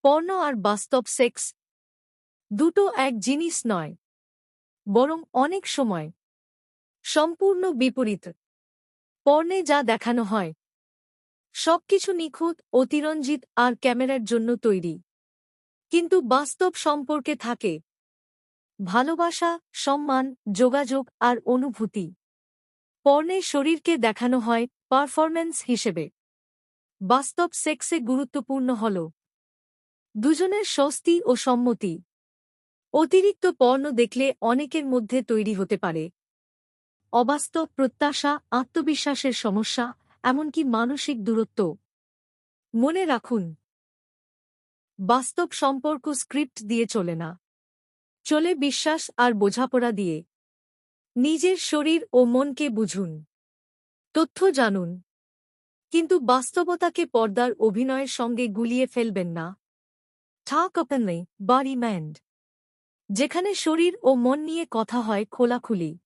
Porn আর বাস্তব sex দুটো এক জিনিস নয়, বরং অনেক সময় সম্পূর্ণ বিপরীত। পর্নে যা দেখানো হয় সবকিছু নিখুঁত, অতিরঞ্জিত আর ক্যামেরার জন্য তৈরি, কিন্তু বাস্তব সম্পর্কে থাকে ভালোবাসা, সম্মান, যোগাযোগ আর অনুভূতি। পর্নে শরীরকে দেখানো হয় পারফরম্যান্স হিসেবে, বাস্তব সেক্সে গুরুত্বপূর্ণ হল দুজনের স্বস্তি ও সম্মতি। অতিরিক্ত পর্ন দেখলে অনেকের মধ্যে তৈরি হতে পারে অবাস্তব প্রত্যাশা, আত্মবিশ্বাসের সমস্যা, এমনকি মানসিক দূরত্ব। মনে রাখুন, বাস্তব সম্পর্ক স্ক্রিপ্ট দিয়ে চলে না, চলে বিশ্বাস আর বোঝাপড়া দিয়ে। নিজের শরীর ও মনকে বুঝুন, তথ্য জানুন, কিন্তু বাস্তবতাকে পর্দার অভিনয়ের সঙ্গে গুলিয়ে ফেলবেন না। Talk openly, body mind, যেখানে শরীর ও মন নিয়ে কথা হয় খোলাখুলি।